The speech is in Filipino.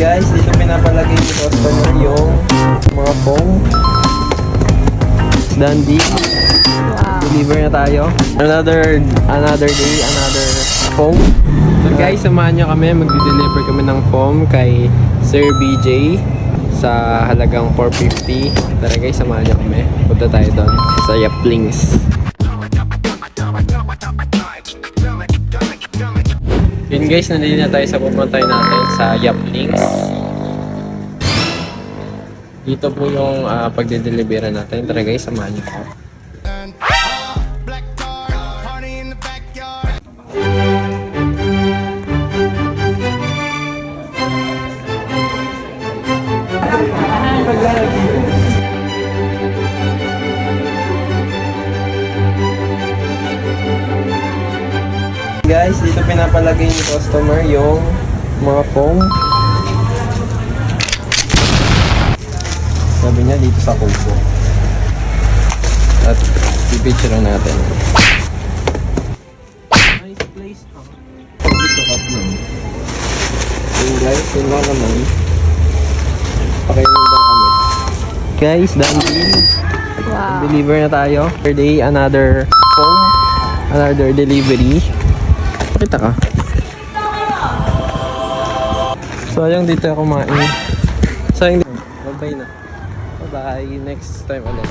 Guys, dito pinapalagay ni customer yung mga foam. Dandy. Wow. Deliver na tayo. Another day, another foam. So guys, samahan nyo kami. Magdi-deliver kami ng foam kay Sir BJ sa halagang 450. Tara guys, samahan nyo kami. Punta tayo doon sa Yaplings. Yun guys, nandito na tayo sa pupuntay natin sa Yaplings. Dito po yung pagde-deliveran natin. Tara guys, samahan nyo po. Guys, dito pinapalagay ni customer yung mga foam. Sabi niya dito sa kubo. At i-picture natin. Nice place ha. Dito up lang. Yun guys, yun lang naman. Pakinig lang kami. Guys, dandy. Wow. Deliver na tayo. Per day, another foam. Another delivery. Pakita ka. Sayang dito ako kumain. Sayang dito. Bye-bye na. Bye-bye. Next time ulit.